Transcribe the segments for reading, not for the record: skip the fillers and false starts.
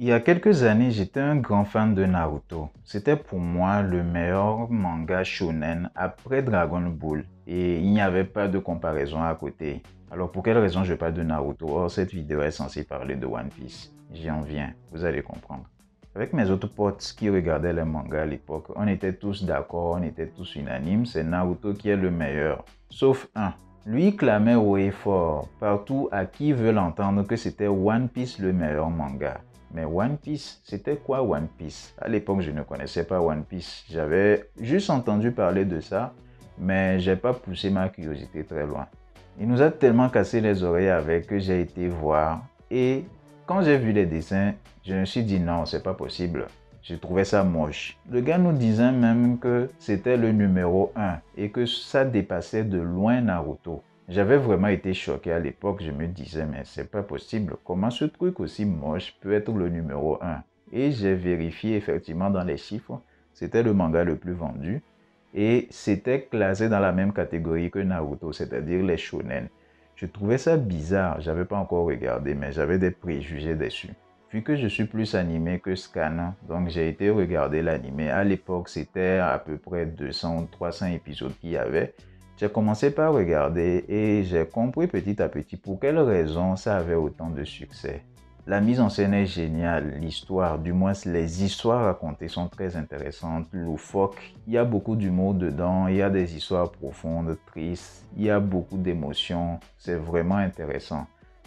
Il y a quelques années, j'étais un grand fan de Naruto. C'était pour moi le meilleur manga shonen après Dragon Ball et il n'y avait pas de comparaison à côté. Alors pour quelle raison je parle de Naruto? Or cette vidéo est censée parler de One Piece. J'y en viens, vous allez comprendre. Avec mes autres potes qui regardaient les mangas à l'époque, on était tous d'accord, on était tous unanimes, c'est Naruto qui est le meilleur. Sauf un. Lui clamait haut et fort, partout à qui veut l'entendre, que c'était One Piece le meilleur manga. Mais One Piece, c'était quoi One Piece? À l'époque, je ne connaissais pas One Piece. J'avais juste entendu parler de ça, mais j'ai pas poussé ma curiosité très loin. Il nous a tellement cassé les oreilles avec que j'ai été voir. Et quand j'ai vu les dessins, je me suis dit non, c'est pas possible. Je trouvais ça moche. Le gars nous disait même que c'était le numéro 1 et que ça dépassait de loin Naruto. J'avais vraiment été choqué à l'époque, je me disais mais c'est pas possible, comment ce truc aussi moche peut être le numéro 1? Et j'ai vérifié effectivement dans les chiffres, c'était le manga le plus vendu et c'était classé dans la même catégorie que Naruto, c'est-à-dire les shonen. Je trouvais ça bizarre, j'avais pas encore regardé mais j'avais des préjugés dessus. Vu que je suis plus animé que Scan, donc j'ai été regarder l'animé. À l'époque, c'était à peu près 200 ou 300 épisodes qu'il y avait. J'ai commencé par regarder et j'ai compris petit à petit pour quelles raisons ça avait autant de succès. La mise en scène est géniale, l'histoire, du moins les histoires racontées sont très intéressantes, loufoques, il y a beaucoup d'humour dedans, il y a des histoires profondes, tristes, il y a beaucoup d'émotions, c'est vraiment intéressant.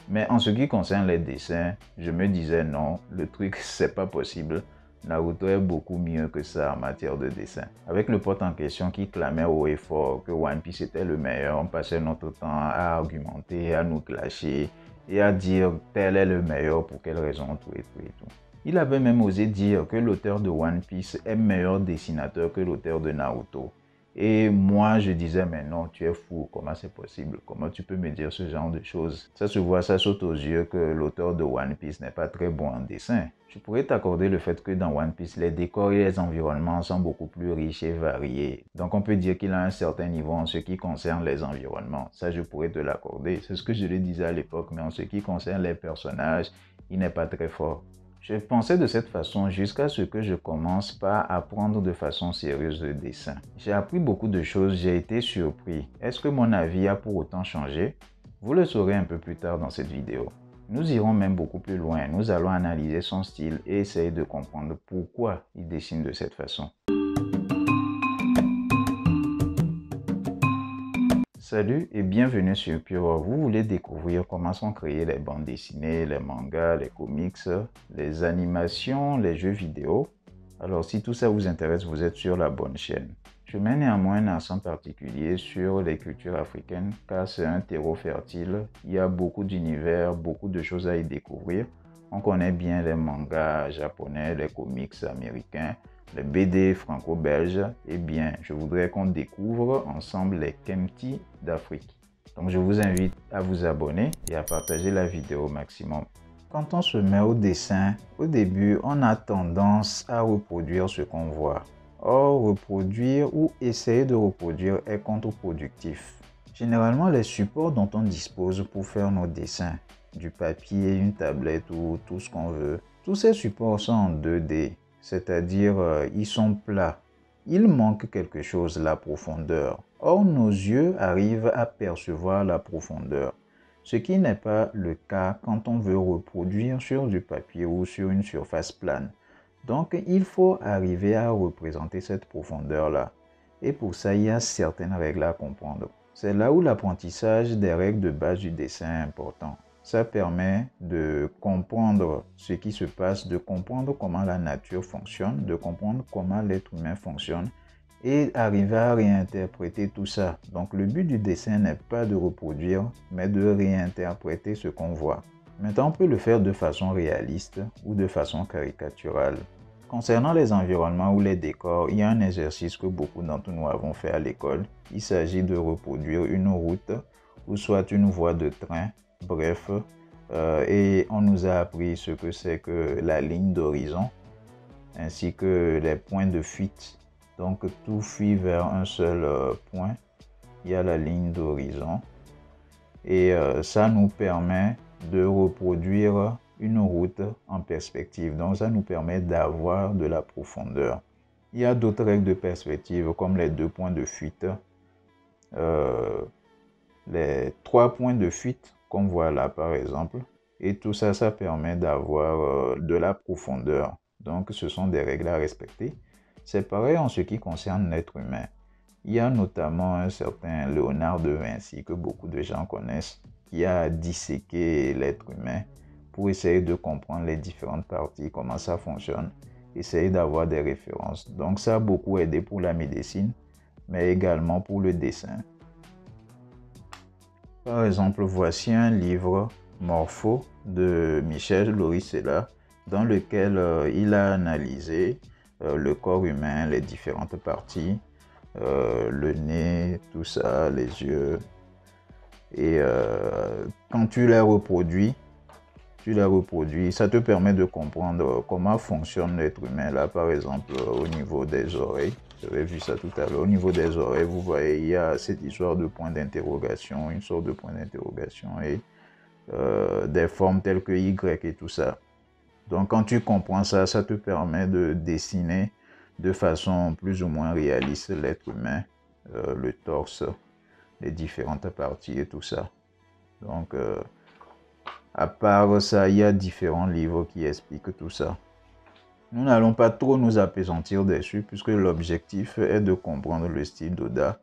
Mais en ce qui concerne les dessins, je me disais non, le truc c'est pas possible. Naruto est beaucoup mieux que ça en matière de dessin. Avec le pote en question qui clamait haut et fort que One Piece était le meilleur, on passait notre temps à argumenter, à nous clasher et à dire tel est le meilleur pour quelle raison, tout et tout et tout. Il avait même osé dire que l'auteur de One Piece est meilleur dessinateur que l'auteur de Naruto. Et moi, je disais, mais non, tu es fou, comment c'est possible? Comment tu peux me dire ce genre de choses? Ça se voit, ça saute aux yeux que l'auteur de One Piece n'est pas très bon en dessin. Je pourrais t'accorder le fait que dans One Piece, les décors et les environnements sont beaucoup plus riches et variés. Donc on peut dire qu'il a un certain niveau en ce qui concerne les environnements. Ça, je pourrais te l'accorder. C'est ce que je le disais à l'époque, mais en ce qui concerne les personnages, il n'est pas très fort. Je pensais de cette façon jusqu'à ce que je commence par apprendre de façon sérieuse le dessin. J'ai appris beaucoup de choses, j'ai été surpris. Est-ce que mon avis a pour autant changé? Vous le saurez un peu plus tard dans cette vidéo. Nous irons même beaucoup plus loin, nous allons analyser son style et essayer de comprendre pourquoi il dessine de cette façon. Salut et bienvenue sur Pure. Vous voulez découvrir comment sont créées les bandes dessinées, les mangas, les comics, les animations, les jeux vidéo? Alors si tout ça vous intéresse, vous êtes sur la bonne chaîne. Je mets néanmoins un accent particulier sur les cultures africaines car c'est un terreau fertile. Il y a beaucoup d'univers, beaucoup de choses à y découvrir. On connaît bien les mangas japonais, les comics américains, les BD franco-belges, eh bien, je voudrais qu'on découvre ensemble les Kempti d'Afrique. Donc, je vous invite à vous abonner et à partager la vidéo au maximum. Quand on se met au dessin, au début, on a tendance à reproduire ce qu'on voit. Or, reproduire ou essayer de reproduire est contre-productif. Généralement, les supports dont on dispose pour faire nos dessins, du papier, une tablette ou tout ce qu'on veut, tous ces supports sont en 2D. C'est-à-dire, ils sont plats. Il manque quelque chose, la profondeur. Or, nos yeux arrivent à percevoir la profondeur, ce qui n'est pas le cas quand on veut reproduire sur du papier ou sur une surface plane. Donc, il faut arriver à représenter cette profondeur-là. Et pour ça, il y a certaines règles à comprendre. C'est là où l'apprentissage des règles de base du dessin est important. Ça permet de comprendre ce qui se passe, de comprendre comment la nature fonctionne, de comprendre comment l'être humain fonctionne et arriver à réinterpréter tout ça. Donc le but du dessin n'est pas de reproduire, mais de réinterpréter ce qu'on voit. Maintenant, on peut le faire de façon réaliste ou de façon caricaturale. Concernant les environnements ou les décors, il y a un exercice que beaucoup d'entre nous avons fait à l'école. Il s'agit de reproduire une route ou soit une voie de train. Bref, et on nous a appris ce que c'est que la ligne d'horizon ainsi que les points de fuite. Donc tout fuit vers un seul point. Il y a la ligne d'horizon et ça nous permet de reproduire une route en perspective. Donc, ça nous permet d'avoir de la profondeur. Il y a d'autres règles de perspective comme les 2 points de fuite, les 3 points de fuite qu'on voit là par exemple. Et tout ça, ça permet d'avoir de la profondeur. Donc, ce sont des règles à respecter. C'est pareil en ce qui concerne l'être humain. Il y a notamment un certain Léonard de Vinci que beaucoup de gens connaissent, qui a disséqué l'être humain pour essayer de comprendre les différentes parties, comment ça fonctionne, essayer d'avoir des références. Donc ça a beaucoup aidé pour la médecine, mais également pour le dessin. Par exemple, voici un livre Morpho de Michel Lauricella, dans lequel il a analysé le corps humain, les différentes parties, le nez, tout ça, les yeux. Et quand tu les reproduis, ça te permet de comprendre comment fonctionne l'être humain. Là, par exemple, au niveau des oreilles, j'avais vu ça tout à l'heure, au niveau des oreilles, vous voyez, il y a cette histoire de point d'interrogation, une sorte de point d'interrogation et des formes telles que Y et tout ça. Donc, quand tu comprends ça, ça te permet de dessiner de façon plus ou moins réaliste l'être humain, le torse, les différentes parties et tout ça. Donc, à part ça, il y a différents livres qui expliquent tout ça. Nous n'allons pas trop nous appesantir dessus puisque l'objectif est de comprendre le style d'Oda.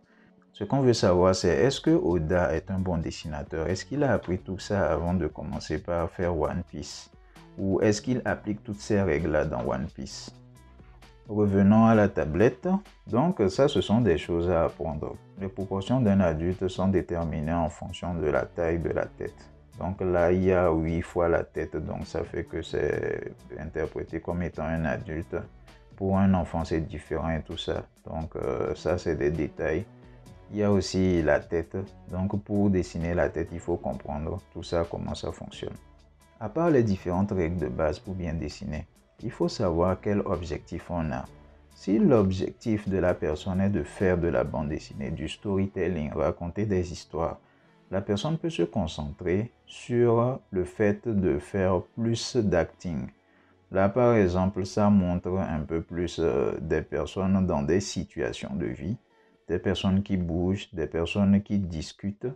Ce qu'on veut savoir, c'est est-ce que Oda est un bon dessinateur? Est-ce qu'il a appris tout ça avant de commencer par faire One Piece? Ou est-ce qu'il applique toutes ces règles-là dans One Piece? Revenons à la tablette. Donc ça, ce sont des choses à apprendre. Les proportions d'un adulte sont déterminées en fonction de la taille de la tête. Donc là, il y a 8 fois la tête, donc ça fait que c'est interprété comme étant un adulte. Pour un enfant, c'est différent et tout ça. Donc ça, c'est des détails. Il y a aussi la tête. Donc pour dessiner la tête, il faut comprendre tout ça, comment ça fonctionne. À part les différentes règles de base pour bien dessiner, il faut savoir quel objectif on a. Si l'objectif de la personne est de faire de la bande dessinée, du storytelling, raconter des histoires, la personne peut se concentrer sur le fait de faire plus d'acting. Là, par exemple, ça montre un peu plus des personnes dans des situations de vie, des personnes qui bougent, des personnes qui discutent,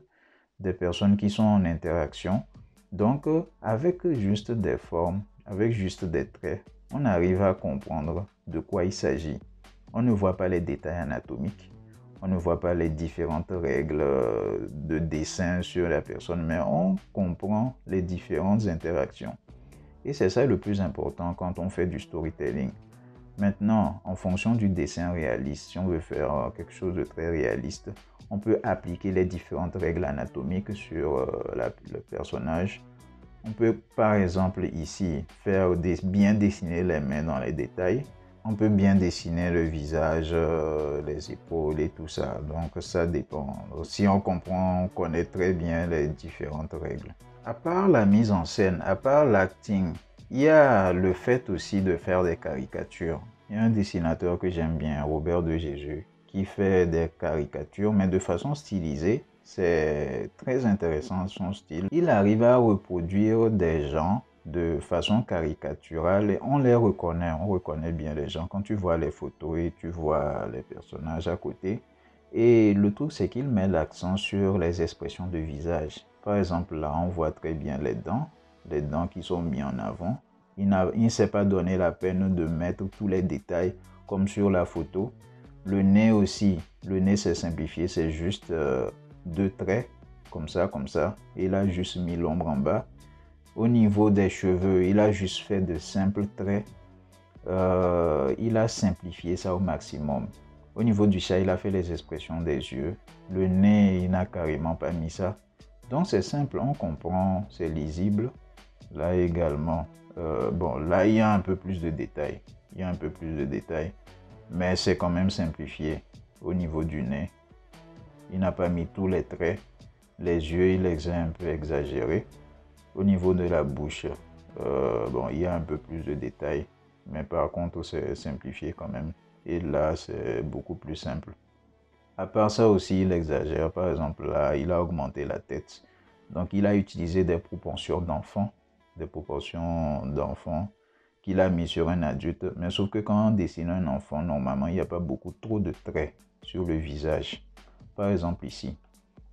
des personnes qui sont en interaction. Donc, avec juste des formes, avec juste des traits, on arrive à comprendre de quoi il s'agit. On ne voit pas les détails anatomiques, on ne voit pas les différentes règles de dessin sur la personne, mais on comprend les différentes interactions. Et c'est ça le plus important quand on fait du storytelling. Maintenant, en fonction du dessin réaliste, si on veut faire quelque chose de très réaliste, on peut appliquer les différentes règles anatomiques sur le personnage. On peut par exemple ici bien dessiner les mains dans les détails. On peut bien dessiner le visage, les épaules et tout ça. Donc ça dépend. Si on comprend, on connaît très bien les différentes règles. À part la mise en scène, à part l'acting, il y a le fait aussi de faire des caricatures. Il y a un dessinateur que j'aime bien, Robert de Jésus, qui fait des caricatures, mais de façon stylisée. C'est très intéressant son style. Il arrive à reproduire des gens de façon caricaturale et on reconnaît bien les gens quand tu vois les photos et tu vois les personnages à côté. Et le truc, c'est qu'il met l'accent sur les expressions de visage. Par exemple, là, on voit très bien les dents qui sont mises en avant. Il ne s'est pas donné la peine de mettre tous les détails comme sur la photo. Le nez aussi, le nez c'est simplifié, c'est juste 2 traits, comme ça. Et il a juste mis l'ombre en bas. Au niveau des cheveux, il a juste fait de simples traits. Il a simplifié ça au maximum. Au niveau du chat, il a fait les expressions des yeux. Le nez, il n'a carrément pas mis ça. Donc c'est simple, on comprend, c'est lisible. Là également, bon, là il y a un peu plus de détails. Mais c'est quand même simplifié au niveau du nez. Il n'a pas mis tous les traits. Les yeux, il les a un peu exagérés. Au niveau de la bouche, bon, il y a un peu plus de détails. Mais par contre, c'est simplifié quand même. Et là, c'est beaucoup plus simple. À part ça aussi, il exagère. Par exemple, là, il a augmenté la tête. Donc, il a utilisé des proportions d'enfant. des proportions d'enfants qu'il a mis sur un adulte. Mais sauf que quand on dessine un enfant, normalement, il n'y a pas trop de traits sur le visage. Par exemple ici,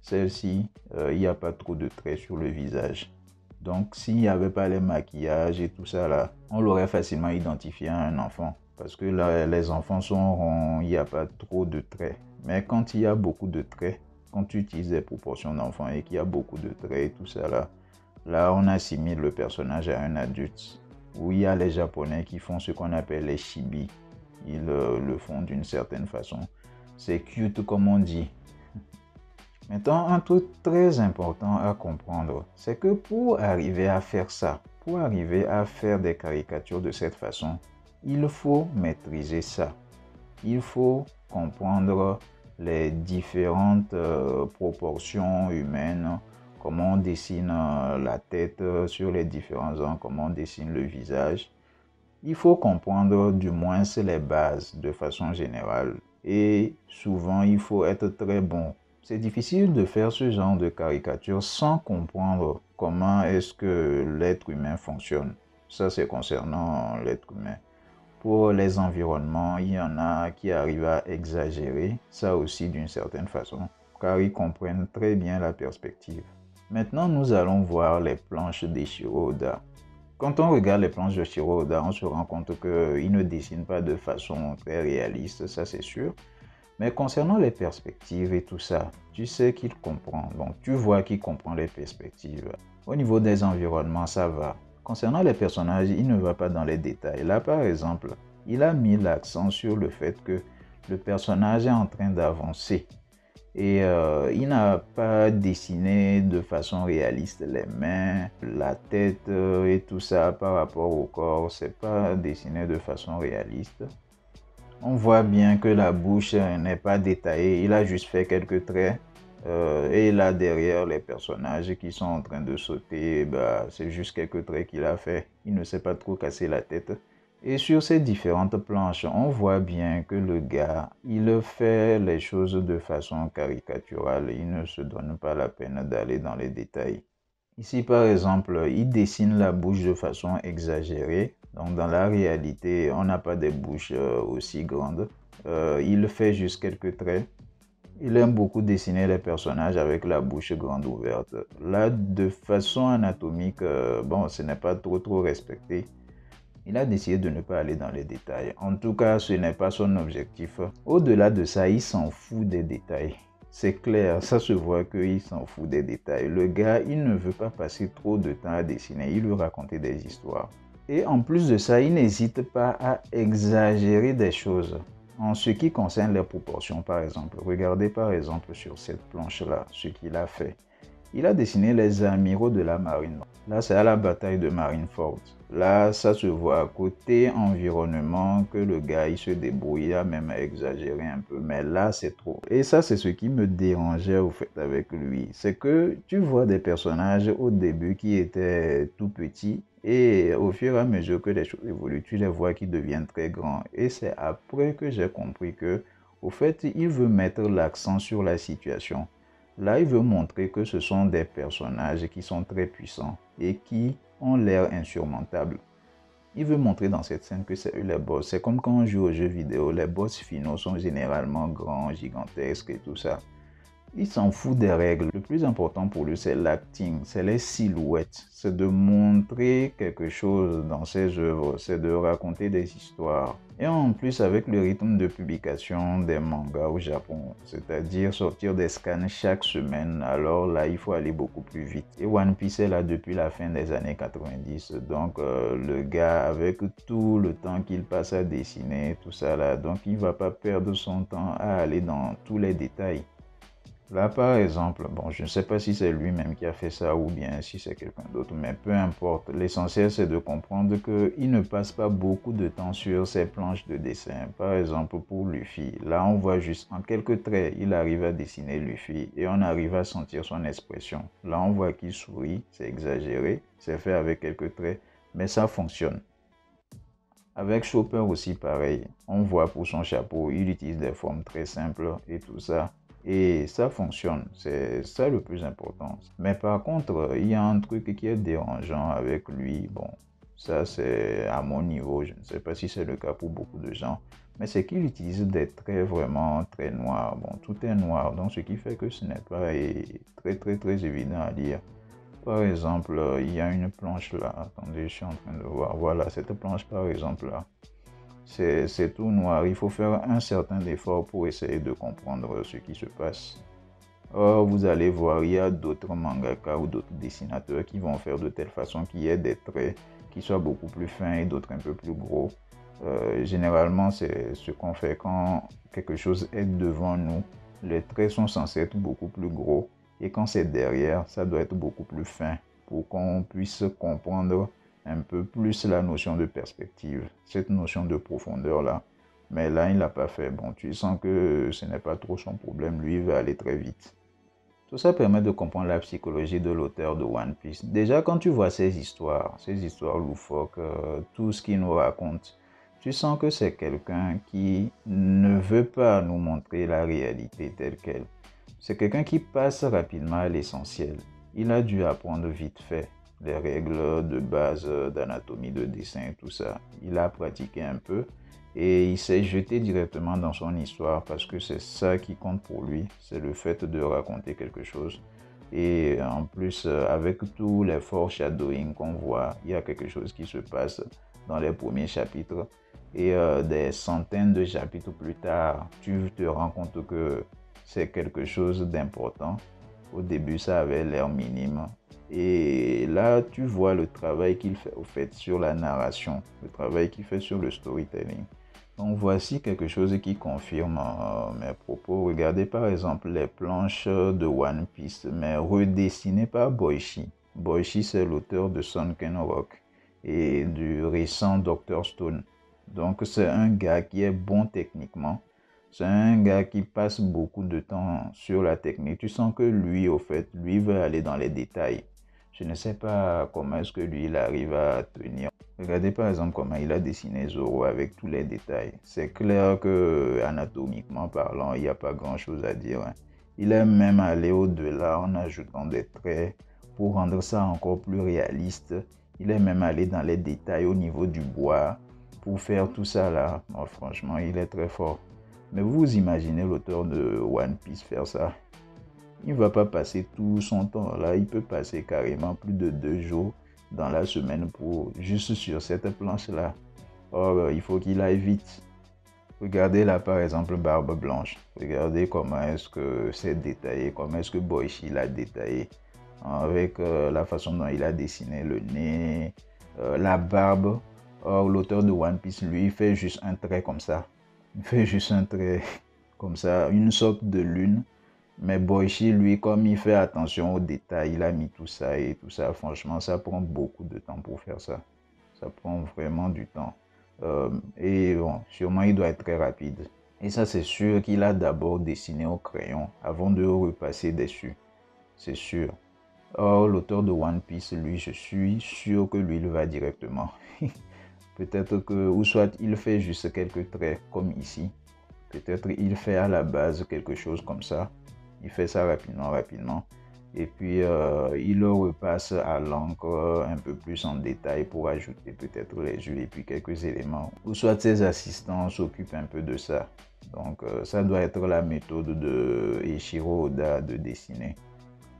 celle-ci, il n'y a pas trop de traits sur le visage. Donc, s'il n'y avait pas les maquillages et tout ça là, on l'aurait facilement identifié à un enfant. Parce que là, les enfants sont ronds, il n'y a pas trop de traits. Mais quand il y a beaucoup de traits, quand tu utilises des proportions d'enfants et qu'il y a beaucoup de traits et tout ça là, là on assimile le personnage à un adulte. Où il y a les Japonais qui font ce qu'on appelle les chibi. Ils le font d'une certaine façon. C'est cute comme on dit. Maintenant, un truc très important à comprendre, c'est que pour arriver à faire ça, pour arriver à faire des caricatures de cette façon, il faut maîtriser ça. Il faut comprendre les différentes proportions humaines, comment on dessine la tête sur les différents angles, comment on dessine le visage. Il faut comprendre du moins les bases de façon générale et souvent il faut être très bon. C'est difficile de faire ce genre de caricature sans comprendre comment est-ce que l'être humain fonctionne. Ça c'est concernant l'être humain. Pour les environnements, il y en a qui arrivent à exagérer ça aussi d'une certaine façon, car ils comprennent très bien la perspective. Maintenant, nous allons voir les planches d'Eiichiro Oda. Quand on regarde les planches de Shiro Oda, on se rend compte qu'il ne dessine pas de façon très réaliste, ça c'est sûr. Mais concernant les perspectives et tout ça, tu sais qu'il comprend. Donc tu vois qu'il comprend les perspectives. Au niveau des environnements, ça va. Concernant les personnages, il ne va pas dans les détails. Là, par exemple, il a mis l'accent sur le fait que le personnage est en train d'avancer. Et il n'a pas dessiné de façon réaliste les mains, la tête et tout ça par rapport au corps. C'est pas dessiné de façon réaliste. On voit bien que la bouche n'est pas détaillée. Il a juste fait quelques traits. Et là derrière les personnages qui sont en train de sauter, bah, c'est juste quelques traits qu'il a fait. Il ne s'est pas trop cassé la tête. Et sur ces différentes planches, on voit bien que le gars, il fait les choses de façon caricaturale. Il ne se donne pas la peine d'aller dans les détails. Ici, par exemple, il dessine la bouche de façon exagérée. Donc, dans la réalité, on n'a pas des bouches aussi grandes. Il fait juste quelques traits. Il aime beaucoup dessiner les personnages avec la bouche grande ouverte. Là, de façon anatomique, bon, ce n'est pas trop respecté. Il a décidé de ne pas aller dans les détails. En tout cas, ce n'est pas son objectif. Au-delà de ça, il s'en fout des détails. C'est clair, ça se voit qu'il s'en fout des détails. Le gars, il ne veut pas passer trop de temps à dessiner. Il veut raconter des histoires. Et en plus de ça, il n'hésite pas à exagérer des choses. En ce qui concerne les proportions, par exemple. Regardez par exemple sur cette planche-là, ce qu'il a fait. Il a dessiné les amiraux de la marine. Là, c'est à la bataille de Marineford. Là, ça se voit côté environnement que le gars, il se débrouille, il a même exagéré un peu. Mais là, c'est trop. Et ça, c'est ce qui me dérangeait au fait avec lui. C'est que tu vois des personnages au début qui étaient tout petits. Et au fur et à mesure que les choses évoluent, tu les vois qui deviennent très grands. Et c'est après que j'ai compris que, au fait, il veut mettre l'accent sur la situation. Là, il veut montrer que ce sont des personnages qui sont très puissants et qui ont l'air insurmontables. Il veut montrer dans cette scène que c'est eux les boss. C'est comme quand on joue aux jeux vidéo, les boss finaux sont généralement grands, gigantesques et tout ça. Il s'en fout des règles. Le plus important pour lui, c'est l'acting, c'est les silhouettes. C'est de montrer quelque chose dans ses œuvres, c'est de raconter des histoires. Et en plus, avec le rythme de publication des mangas au Japon, c'est-à-dire sortir des scans chaque semaine, alors là, il faut aller beaucoup plus vite. Et One Piece est là depuis la fin des années 90. Donc, le gars, avec tout le temps qu'il passe à dessiner, tout ça là, donc il ne va pas perdre son temps à aller dans tous les détails. Là, par exemple, bon, je ne sais pas si c'est lui-même qui a fait ça ou bien si c'est quelqu'un d'autre, mais peu importe. L'essentiel, c'est de comprendre qu'il ne passe pas beaucoup de temps sur ses planches de dessin. Par exemple, pour Luffy, là, on voit juste en quelques traits, il arrive à dessiner Luffy et on arrive à sentir son expression. Là, on voit qu'il sourit, c'est exagéré, c'est fait avec quelques traits, mais ça fonctionne. Avec Chopper aussi, pareil. On voit pour son chapeau, il utilise des formes très simples et tout ça. Et ça fonctionne, c'est ça le plus important. Mais par contre, il y a un truc qui est dérangeant avec lui. Bon, ça c'est à mon niveau, je ne sais pas si c'est le cas pour beaucoup de gens. Mais c'est qu'il utilise des traits vraiment très noirs. Bon, tout est noir, donc ce qui fait que ce n'est pas très évident à lire. Par exemple, il y a une planche là. Attendez, je suis en train de voir. Voilà, cette planche par exemple là. C'est tout noir. Il faut faire un certain effort pour essayer de comprendre ce qui se passe. Or, vous allez voir, il y a d'autres mangaka ou d'autres dessinateurs qui vont faire de telle façon qu'il y ait des traits qui soient beaucoup plus fins et d'autres un peu plus gros. Généralement, c'est ce qu'on fait quand quelque chose est devant nous. Les traits sont censés être beaucoup plus gros et quand c'est derrière, ça doit être beaucoup plus fin pour qu'on puisse comprendre un peu plus la notion de perspective, cette notion de profondeur-là. Mais là, il ne l'a pas fait. Bon, tu sens que ce n'est pas trop son problème. Lui, il va aller très vite. Tout ça permet de comprendre la psychologie de l'auteur de One Piece. Déjà, quand tu vois ces histoires loufoques, tout ce qu'il nous raconte, tu sens que c'est quelqu'un qui ne veut pas nous montrer la réalité telle qu'elle. C'est quelqu'un qui passe rapidement à l'essentiel. Il a dû apprendre vite fait les règles de base d'anatomie, de dessin, tout ça. Il a pratiqué un peu et il s'est jeté directement dans son histoire parce que c'est ça qui compte pour lui, c'est le fait de raconter quelque chose. Et en plus, avec tous les foreshadowing qu'on voit, il y a quelque chose qui se passe dans les premiers chapitres. Et des centaines de chapitres plus tard, tu te rends compte que c'est quelque chose d'important. Au début, ça avait l'air minime. Et là, tu vois le travail qu'il fait au fait sur la narration, le travail qu'il fait sur le storytelling. Donc voici quelque chose qui confirme mes propos. Regardez par exemple les planches de One Piece, mais redessinées par Boichi. Boichi, c'est l'auteur de Sunken Rock et du récent Dr. Stone. Donc c'est un gars qui est bon techniquement. C'est un gars qui passe beaucoup de temps sur la technique. Tu sens que lui, au fait, lui veut aller dans les détails. Je ne sais pas comment est-ce que lui, il arrive à tenir. Regardez par exemple comment il a dessiné Zoro avec tous les détails. C'est clair que anatomiquement parlant, il n'y a pas grand-chose à dire, hein. Il est même allé au-delà en ajoutant des traits pour rendre ça encore plus réaliste. Il est même allé dans les détails au niveau du bois pour faire tout ça là. Non, franchement, il est très fort. Mais vous imaginez l'auteur de One Piece faire ça? Il ne va pas passer tout son temps là. Il peut passer carrément plus de 2 jours dans la semaine pour juste sur cette planche-là. Or, il faut qu'il aille vite. Regardez là par exemple Barbe Blanche. Regardez comment est-ce que c'est détaillé, comment est-ce que Boichi l'a détaillé. Avec la façon dont il a dessiné le nez, la barbe. Or, l'auteur de One Piece, lui, il fait juste un trait comme ça. Il fait juste un trait comme ça, une sorte de lune. Mais Boichi, lui, comme il fait attention aux détails, il a mis tout ça et tout ça. Franchement, ça prend beaucoup de temps pour faire ça. Ça prend vraiment du temps. Et bon, sûrement, il doit être très rapide. Et ça, c'est sûr qu'il a d'abord dessiné au crayon avant de repasser dessus. C'est sûr. Or, l'auteur de One Piece, lui, je suis sûr que lui, il va directement. Peut-être que, ou soit il fait juste quelques traits comme ici. Peut-être il fait à la base quelque chose comme ça. Il fait ça rapidement. Et puis, il le repasse à l'encre un peu plus en détail pour ajouter peut-être les yeux et puis quelques éléments. Ou soit ses assistants s'occupent un peu de ça. Donc, ça doit être la méthode de Eiichiro Oda de dessiner.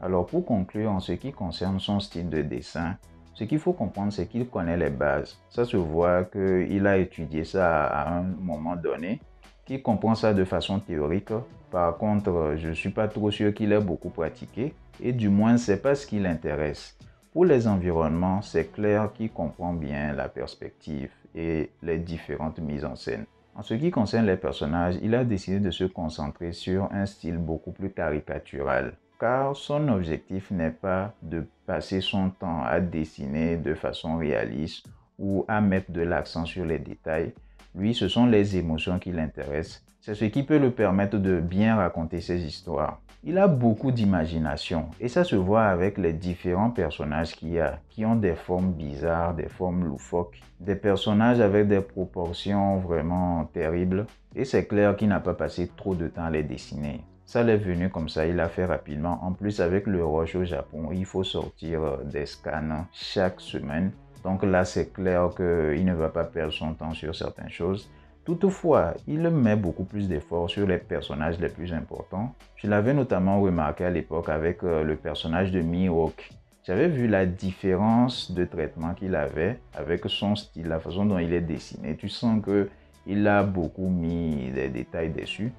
Alors, pour conclure, en ce qui concerne son style de dessin, ce qu'il faut comprendre, c'est qu'il connaît les bases. Ça se voit qu'il a étudié ça à un moment donné, qu'il comprend ça de façon théorique. Par contre, je ne suis pas trop sûr qu'il ait beaucoup pratiqué et du moins, ce n'est pas ce qui l'intéresse. Pour les environnements, c'est clair qu'il comprend bien la perspective et les différentes mises en scène. En ce qui concerne les personnages, il a décidé de se concentrer sur un style beaucoup plus caricatural, car son objectif n'est pas de passer son temps à dessiner de façon réaliste ou à mettre de l'accent sur les détails. Lui, ce sont les émotions qui l'intéressent. C'est ce qui peut le permettre de bien raconter ses histoires. Il a beaucoup d'imagination et ça se voit avec les différents personnages qu'il y a, qui ont des formes bizarres, des formes loufoques, des personnages avec des proportions vraiment terribles. Et c'est clair qu'il n'a pas passé trop de temps à les dessiner. Ça l'est venu comme ça, il a fait rapidement. En plus, avec le rush au Japon, il faut sortir des scans chaque semaine. Donc là, c'est clair qu'il ne va pas perdre son temps sur certaines choses. Toutefois, il met beaucoup plus d'efforts sur les personnages les plus importants. Je l'avais notamment remarqué à l'époque avec le personnage de Mihawk. J'avais vu la différence de traitement qu'il avait avec son style, la façon dont il est dessiné. Tu sens qu'il a beaucoup mis des détails dessus.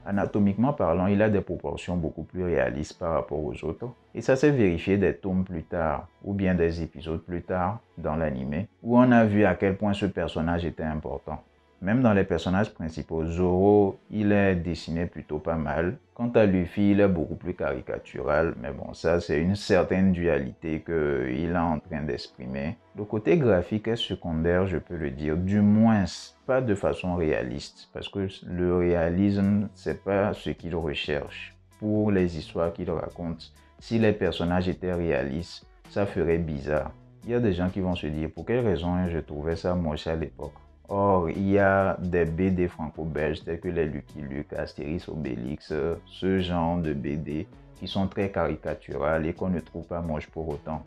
Anatomiquement parlant, il a des proportions beaucoup plus réalistes par rapport aux autres. Et ça s'est vérifié des tomes plus tard, ou bien des épisodes plus tard dans l'anime, où on a vu à quel point ce personnage était important. Même dans les personnages principaux, Zoro, il est dessiné plutôt pas mal. Quant à Luffy, il est beaucoup plus caricatural. Mais bon, ça, c'est une certaine dualité qu'il est en train d'exprimer. Le côté graphique est secondaire, je peux le dire. Du moins, pas de façon réaliste. Parce que le réalisme, c'est pas ce qu'il recherche. Pour les histoires qu'il raconte, si les personnages étaient réalistes, ça ferait bizarre. Il y a des gens qui vont se dire, pour quelle raison je trouvais ça moche à l'époque? Or, il y a des BD franco-belges tels que les Lucky Luke, Astérix, Obélix, ce genre de BD qui sont très caricaturales et qu'on ne trouve pas moche pour autant.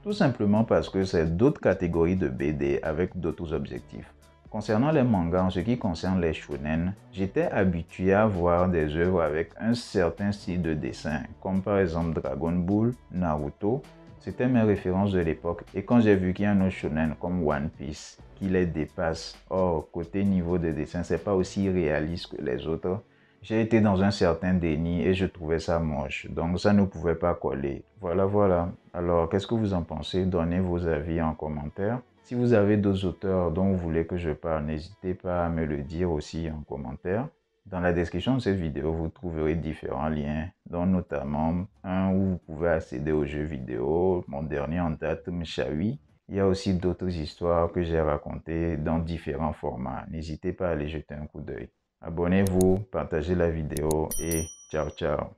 Tout simplement parce que c'est d'autres catégories de BD avec d'autres objectifs. Concernant les mangas, en ce qui concerne les shonen, j'étais habitué à voir des œuvres avec un certain style de dessin, comme par exemple Dragon Ball, Naruto. C'était mes références de l'époque et quand j'ai vu qu'il y a un autre shonen comme One Piece qui les dépasse, or côté niveau de dessin, c'est pas aussi réaliste que les autres, j'ai été dans un certain déni et je trouvais ça moche, donc ça ne pouvait pas coller. Voilà. Alors, qu'est-ce que vous en pensez? Donnez vos avis en commentaire. Si vous avez d'autres auteurs dont vous voulez que je parle, n'hésitez pas à me le dire aussi en commentaire. Dans la description de cette vidéo, vous trouverez différents liens, dont notamment un où vous pouvez accéder aux jeux vidéo, mon dernier en date, Mchawi. Il y a aussi d'autres histoires que j'ai racontées dans différents formats. N'hésitez pas à aller jeter un coup d'œil. Abonnez-vous, partagez la vidéo et ciao ciao.